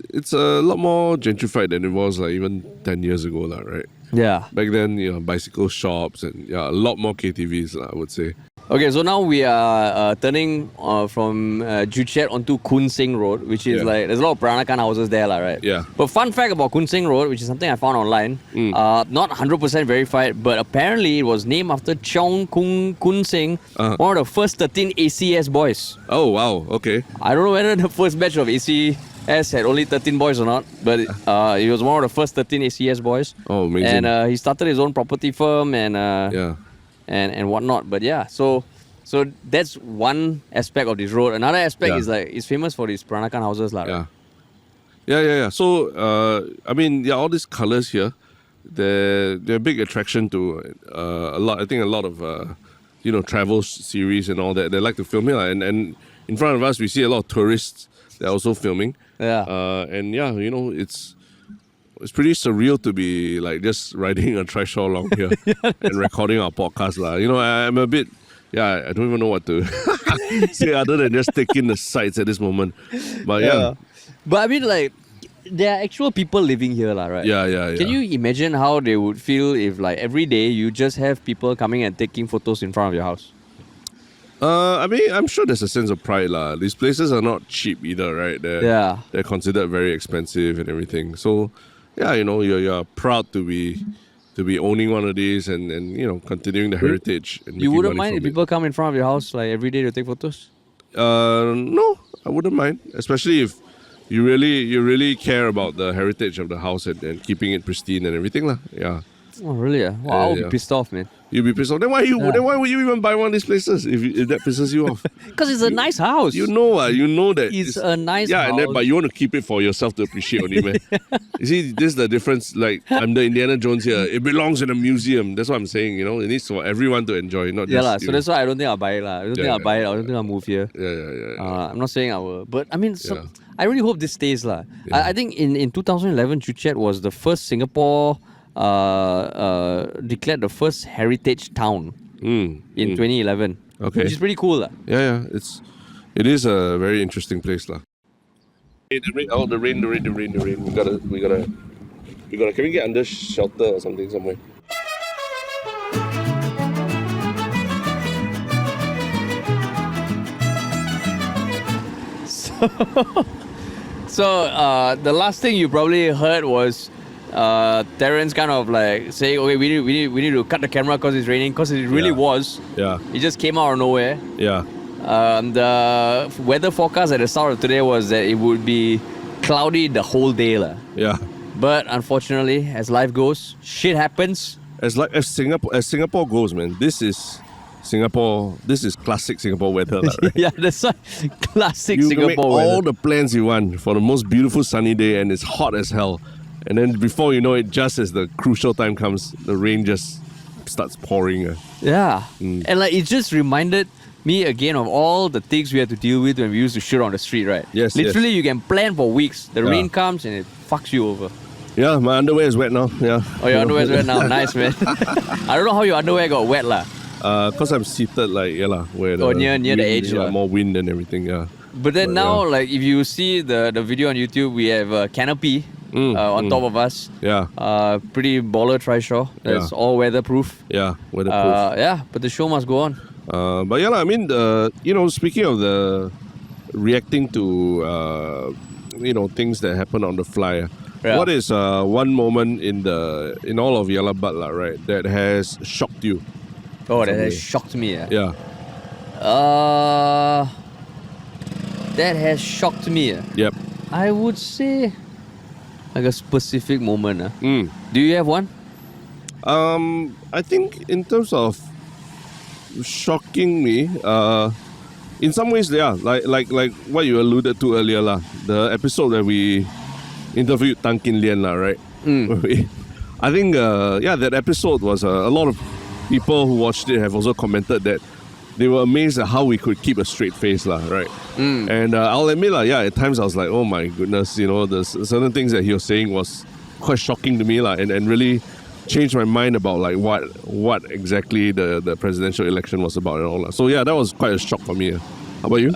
it's a lot more gentrified than it was like even 10 years ago, right?
Yeah.
Back then, bicycle shops and a lot more KTVs, I would say.
Okay, so now we are turning from Joo Chiat onto Koon Seng Road, which is like, there's a lot of Peranakan houses there, right?
Yeah.
But fun fact about Koon Seng Road, which is something I found online, not 100% verified, but apparently it was named after Cheong Koon Seng, one of the first 13 ACS boys.
Oh, wow, okay.
I don't know whether the first batch of ACS had only 13 boys or not, but he was one of the first 13 ACS boys.
Oh, amazing.
And he started his own property firm and whatnot. But yeah, so that's one aspect of this road. Another aspect is like it's famous for these Peranakan houses, right?
Yeah. So I mean, all these colors here, they're a big attraction to a lot. I think a lot of travel series and all that. They like to film here, and in front of us we see a lot of tourists. They're also filming.
Yeah.
It's pretty surreal to be like just riding a TRISHAW along here and recording our podcast. I'm a bit, I don't even know what to say other than just taking the sights at this moment. But yeah.
But I mean, like, there are actual people living here, right?
Yeah.
Can you imagine how they would feel if, like, every day you just have people coming and taking photos in front of your house?
I mean, I'm sure there's a sense of pride, lah. These places are not cheap either, right? They're considered very expensive and everything. So, you're proud to be owning one of these and continuing the heritage. And
you wouldn't mind if people come in front of your house like every day to take photos?
No, I wouldn't mind, especially if you really care about the heritage of the house and keeping it pristine and everything, lah. Yeah.
Oh, really? Wow, I'll be pissed off, man.
You'll be pissed off. Then why would you even buy one of these places if that pisses you off?
Because it's a nice house.
You know that
it's a nice
house.
Yeah,
but you want to keep it for yourself to appreciate only, man. You see, this is the difference. Like, I'm the Indiana Jones here. It belongs in a museum. That's what I'm saying. It needs for everyone to enjoy, not just you.
So that's why I don't think I'll buy it. I don't think I'll buy it. I don't think I'll move here.
Yeah.
I'm not saying I will. But I mean, I really hope this stays. I think in 2011, Joo Chiat was the first Singapore declared the first heritage town in 2011.
Okay.
Which is pretty cool.
Yeah. It is a very interesting place. The rain. We gotta can we get under shelter or something somewhere?
So the last thing you probably heard was Terrence kind of like saying, okay, we need to cut the camera because it's raining, because it really was.
Yeah.
It just came out of nowhere.
Yeah.
The weather forecast at the start of today was that it would be cloudy the whole day.
Yeah.
But unfortunately, as life goes, shit happens.
As Singapore goes, man, this is Singapore. This is classic Singapore weather, right?
Yeah, that's right. Classic
you
Singapore
can make
weather.
all the plans you want for the most beautiful sunny day, and it's hot as hell. And then before you know it, just as the crucial time comes, the rain just starts pouring.
Yeah. And like it just reminded me again of all the things we had to deal with when we used to shoot on the street, right?
Yes.
Literally, you can plan for weeks. The rain comes and it fucks you over.
Yeah, my underwear is wet now. Yeah.
Oh, your underwear is wet now. Nice, man. I don't know how your underwear got wet,
Because I'm seated where
near the edge,
more wind and everything. Yeah.
But then like if you see the video on YouTube, we have a canopy on top of us.
Yeah.
Pretty baller TRISHAW. That's all weatherproof.
Yeah, weatherproof.
But the show must go on.
But I mean, speaking of the reacting to things that happen on the fly,
Yeah.
What is one moment in all of Yalabat, right, that has shocked you?
Oh, that has shocked me.
Yeah.
That has shocked me.
Yep.
I would say like a specific moment.
Mm.
Do you have one?
I think in terms of shocking me, in some ways, yeah, like what you alluded to earlier, the episode that we interviewed Tan Kin Lian, right? I think, that episode was a lot of people who watched it have also commented that they were amazed at how we could keep a straight face, right? And I'll admit, at times I was like, oh my goodness, the certain things that he was saying was quite shocking to me, and really changed my mind about like what exactly the presidential election was about and all that. So yeah, that was quite a shock for me. How about you?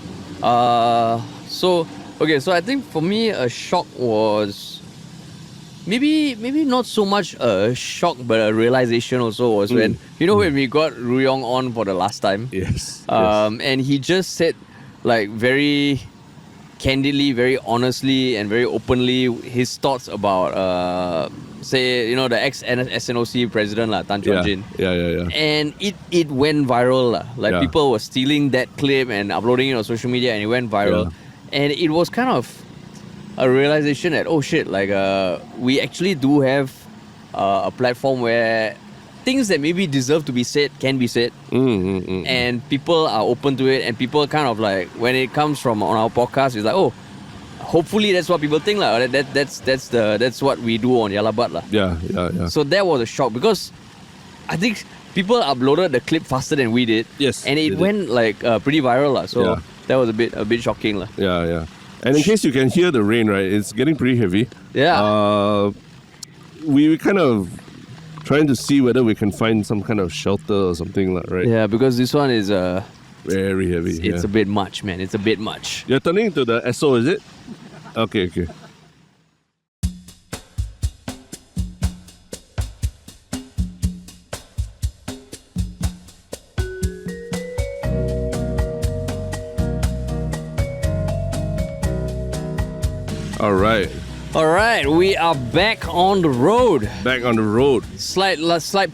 So I think for me a shock was maybe not so much a shock, but a realization also was when we got Ruyong on for the last time.
Yes.
And he just said like very candidly, very honestly, and very openly his thoughts about the ex-SNOC president Tan Chuan Jin.
Yeah.
And it went viral. People were stealing that clip and uploading it on social media, and it went viral. Yeah. And it was kind of a realization that, oh shit, we actually do have a platform where things that maybe deserve to be said can be said, and people are open to it, and people kind of like, when it comes from on our podcast, it's like, oh, hopefully that's what people think that's what we do on Yalabat .
Yeah.
So that was a shock because I think people uploaded the clip faster than we did.
Yes,
and it went pretty viral . So that was a bit shocking .
Yeah. And in case you can hear the rain, right, it's getting pretty heavy.
Yeah.
We kind of trying to see whether we can find some kind of shelter or something, right?
Yeah, because this one is
very heavy.
It's a bit much, man. It's a bit much.
You're turning to the SO, is it? Okay.
All right, we are back on the road. Slight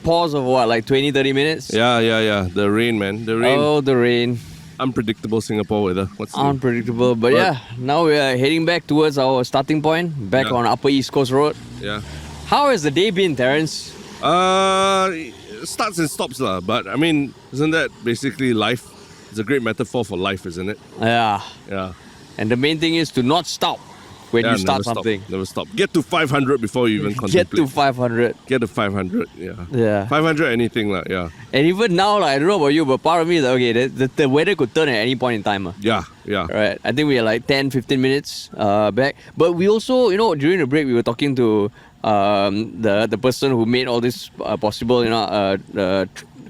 pause of what, like 20-30 minutes?
Yeah. The rain, man. The rain.
Oh, the rain.
Unpredictable Singapore weather.
Unpredictable, but now we are heading back towards our starting point, back on Upper East Coast Road.
Yeah.
How has the day been, Terence?
Starts and stops, but I mean, isn't that basically life? It's a great metaphor for life, isn't it?
Yeah.
Yeah.
And the main thing is to not stop when you start something.
Never stop. Get to 500 before you even contemplate.
Get to 500.
Get to 500,
Yeah.
500 anything, yeah.
And even now, I don't know about you, but part of me is like, okay, the weather could turn at any point in time.
Yeah.
Right. I think we are like 10-15 minutes back. But we also, during the break, we were talking to the person who made all this possible,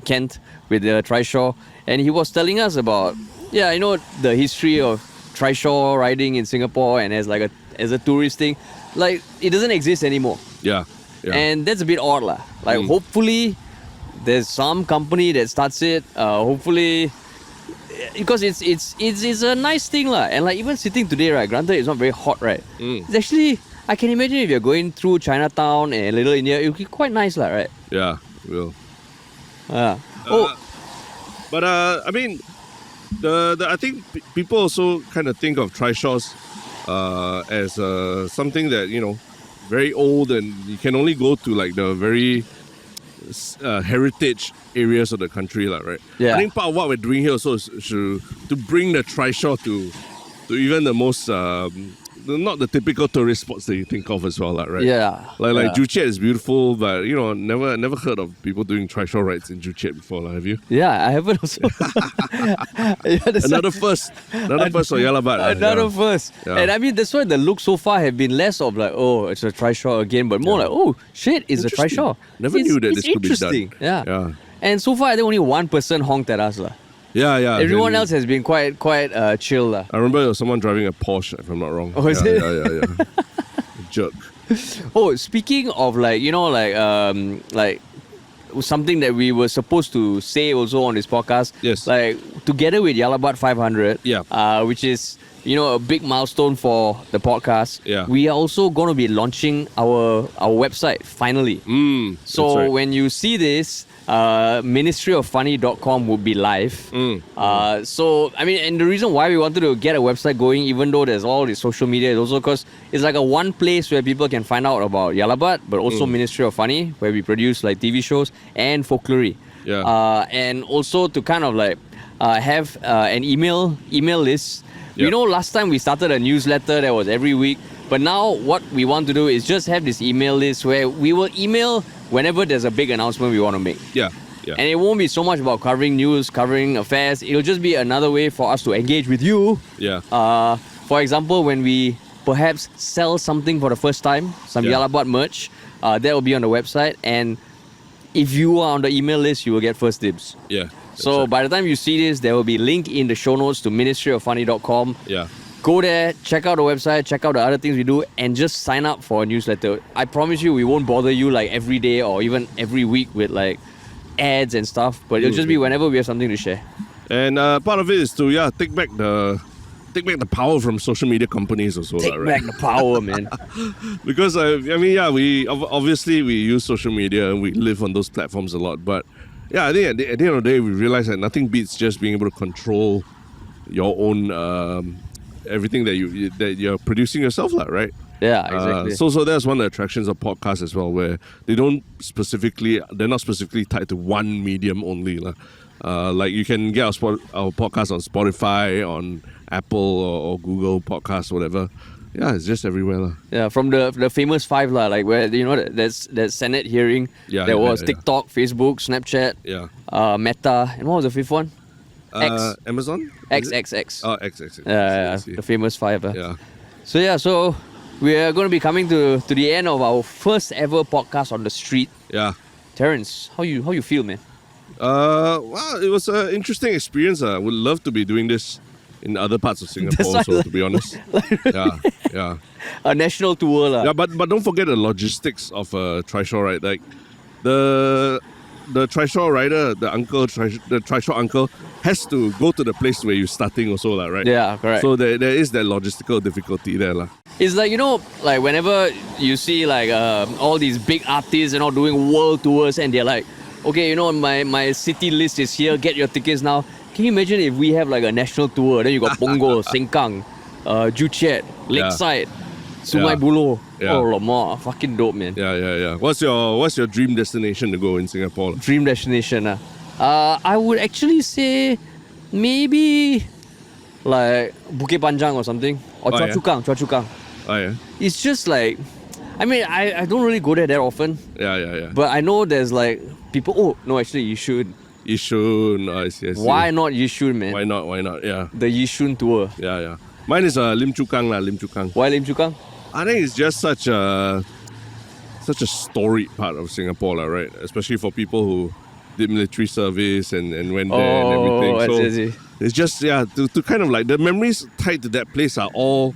Kent with the TRISHAW. And he was telling us about, the history of TRISHAW riding in Singapore, and as a tourist thing, like it doesn't exist anymore.
Yeah.
And that's a bit odd, hopefully there's some company that starts it. Hopefully, because it's a nice thing, and like even sitting today, right? Granted, it's not very hot, right? It's actually, I can imagine if you're going through Chinatown and Little India, it'll be quite nice, right?
Yeah, it will. But I mean, I think people also kind of think of TRISHAWs as something that, very old, and you can only go to like the very heritage areas of the country, right?
Yeah.
I think part of what we're doing here also is to bring the TRISHAW to even the most not the typical tourist spots that you think of as well, right?
Yeah.
Like Joo Chiat is beautiful, but never heard of people doing TRISHAW rides in Joo Chiat before, have you?
Yeah, I haven't also.
Another first for Yalabat.
Another first.
Yeah.
And I mean, that's why the look so far have been less of like, oh, it's a TRISHAW again, but more like, oh, shit, it's a TRISHAW.
Never knew that this could be done.
Yeah. And so far, I think only one person honked at us.
Yeah.
Everyone else has been quite chill.
I remember there was someone driving a Porsche, if I'm not wrong.
Oh, is it?
Yeah. Jerk.
Oh, speaking of like something that we were supposed to say also on this podcast.
Yes.
Like together with Yalabat 500.
Yeah.
Which is a big milestone for the podcast.
Yeah.
We are also going to be launching our website finally. So
right.
when you see this, ministryoffunny.com will be live. So, I mean, and the reason why we wanted to get a website going, even though there's all this social media, is also because it's like a one place where people can find out about Yalabat, but also Ministry of Funny, where we produce like TV shows, and Folklory.
Yeah.
And also to kind of like have an email list.
Yep.
You know, last time we started a newsletter that was every week, but now what we want to do is just have this email list where we will email whenever there's a big announcement we want to make.
Yeah. Yeah.
And it won't be so much about covering news, covering affairs. It'll just be another way for us to engage with you.
Yeah.
For example, when we perhaps sell something for the first time, some Yalabat merch, that will be on the website. And if you are on the email list, you will get first dibs.
Yeah.
So by the time you see this, there will be a link in the show notes to ministryoffunny.com.
Yeah.
Go there, check out the website, check out the other things we do, and just sign up for a newsletter. I promise you, we won't bother you like every day or even every week with like ads and stuff, but it'll just be whenever we have something to share.
And part of it is to take back the power from social media companies also.
Take
right?
back the power, man.
Because we obviously we use social media and we live on those platforms a lot, but I think at the end of the day we realize that nothing beats just being able to control your own everything that you're producing yourself, right?
Yeah, exactly.
So that's one of the attractions of podcasts as well, where they're not specifically tied to one medium only. Like you can get our podcast on Spotify, on Apple or Google Podcasts, whatever. Yeah, it's just everywhere.
Yeah, from the famous five, like where there's Senate hearing, there was TikTok, Facebook, Snapchat, Meta, and what was the fifth one? X.
Amazon?
XXX.
Oh, XXX.
Yeah, the famous five.
Yeah.
So we are going to be coming to the end of our first ever podcast on the street.
Yeah.
Terrence, how you feel, man?
Well, it was an interesting experience. I would love to be doing this in other parts of Singapore also, to be honest. Yeah.
A national tour.
Yeah, but don't forget the logistics of TRISHAW, right? Like the TRISHAW rider, the TRISHAW uncle has to go to the place where you're starting also, right?
Yeah, correct.
So there is that logistical difficulty there.
It's like, like whenever you see like all these big artists and all doing world tours and they're like, okay, my city list is here, get your tickets now. Can you imagine if we have like a national tour? Then you got Punggol, Sengkang, Joo Chiat, Lakeside, Sungai Buloh.
Yeah.
Oh, Lama, fucking dope, man.
Yeah. What's your dream destination to go in Singapore?
Dream destination? I would actually say maybe like Bukit Panjang or something. Or Choa Chu Kang.
Oh, yeah.
It's just like, I mean, I don't really go there that often.
Yeah.
But I know there's like people, oh, no, actually Yishun.
Yishun, I see.
Why not Yishun, man?
Why not? Yeah.
The Yishun tour.
Yeah. Mine is Lim Chu Kang.
Why Lim Chu Kang?
I think it's just such a storied part of Singapore, right? Especially for people who did military service and went there and everything. So it's just to kind of like the memories tied to that place are all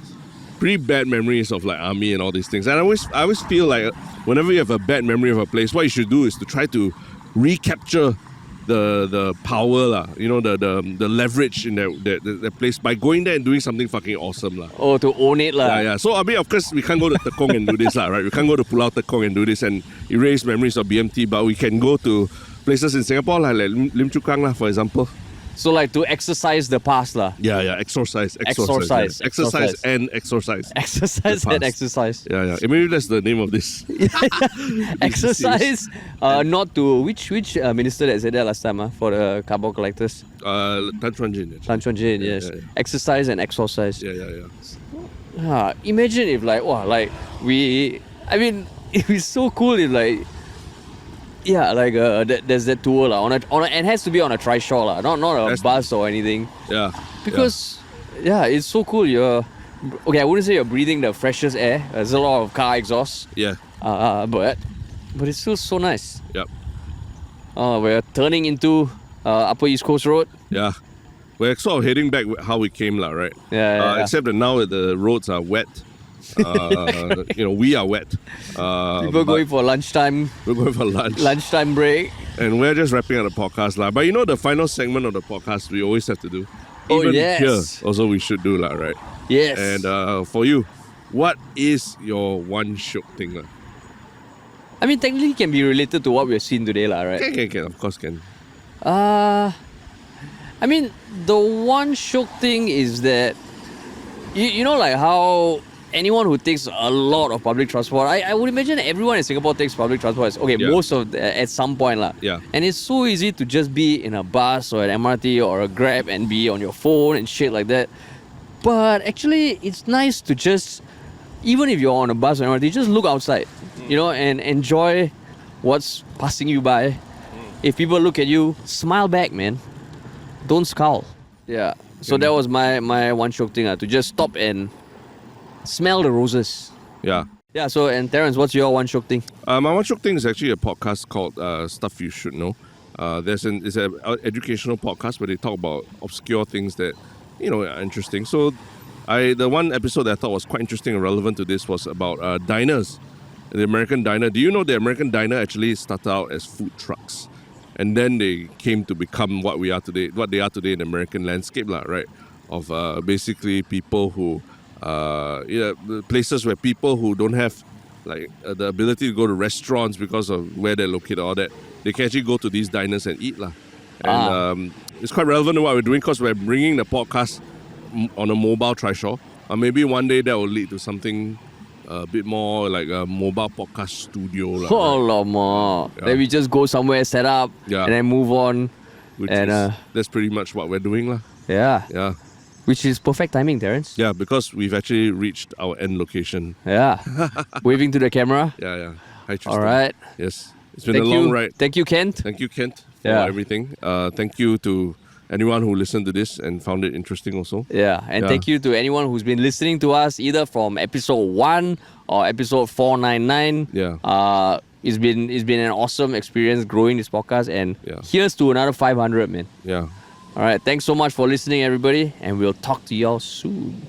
pretty bad memories of like army and all these things. And I always feel like whenever you have a bad memory of a place, what you should do is to try to recapture the power, the leverage in that place by going there and doing something fucking awesome.
Oh, to own it.
Yeah. So I mean, of course, we can't go to Tekong and do this, right? We can't go to Pulau Tekong and do this and erase memories of BMT, but we can go to places in Singapore like Lim Chu Kang, for example.
So like to exercise the past.
Yeah, exercise.
Exercise.
Yeah. Exercise and exercise.
Exercise and exercise.
Yeah. Maybe that's the name of this.
Exercise. Not to which minister that said that last time for the cardboard collectors?
Tan Chuan Jin.
Yes. Yeah. Exercise and exercise.
Yeah.
Imagine if it'd be so cool if there's that tour on and it has to be on a TRISHAW not a bus or anything.
Yeah.
Because it's so cool. I wouldn't say you're breathing the freshest air. There's a lot of car exhaust.
Yeah.
But it's still so nice.
Yep.
We're turning into Upper East Coast Road.
Yeah. We're sort of heading back how we came, right?
Yeah.
Except that now the roads are wet. We are wet.
People going for lunchtime.
We're going for lunch.
Lunchtime break.
And we're just wrapping up the podcast. But the final segment of the podcast we always have to do.
Even
here, also we should do, right?
Yes.
And for you, what is your one Shiok thing?
I mean, technically it can be related to what we've seen today, right?
Can, of course can.
I mean, the one Shiok thing is that, you know, like how anyone who takes a lot of public transport, I would imagine everyone in Singapore takes public transport. Most of at some point.
Yeah.
And it's so easy to just be in a bus or an MRT or a Grab and be on your phone and shit like that. But actually, it's nice to just, even if you're on a bus or MRT, just look outside, you know, and enjoy what's passing you by. If people look at you, smile back, man. Don't scowl. Yeah. So that was my one Shiok thing, to just stop and smell the roses.
Yeah.
Yeah, so, and Terence, what's your one Shiok thing?
My one Shiok thing is actually a podcast called Stuff You Should Know. It's an educational podcast where they talk about obscure things that, you know, are interesting. So the one episode that I thought was quite interesting and relevant to this was about diners. The American diner. Do you know the American diner actually started out as food trucks? And then they came to become what they are today in the American landscape, right? Of basically people who, places where people who don't have like the ability to go to restaurants because of where they're located, all that, they can actually go to these diners and eat, And it's quite relevant to what we're doing because we're bringing the podcast on a mobile TRISHAW. Maybe one day that will lead to something a bit more like a mobile podcast studio.
Then we just go somewhere, set up, and then move on.
That's pretty much what we're doing.
Yeah. Which is perfect timing, Terence.
Yeah, because we've actually reached our end location.
Yeah. Waving to the camera.
Yeah. Hi, Tristen.
All right.
Yes. It's been a long ride.
Thank you, Kent.
Thank you, Kent, for everything. Thank you to anyone who listened to this and found it interesting also.
Yeah, and thank you to anyone who's been listening to us either from episode 1 or episode 499.
Yeah.
It's been an awesome experience growing this podcast, and here's to another 500, man.
Yeah.
All right, thanks so much for listening, everybody, and we'll talk to y'all soon.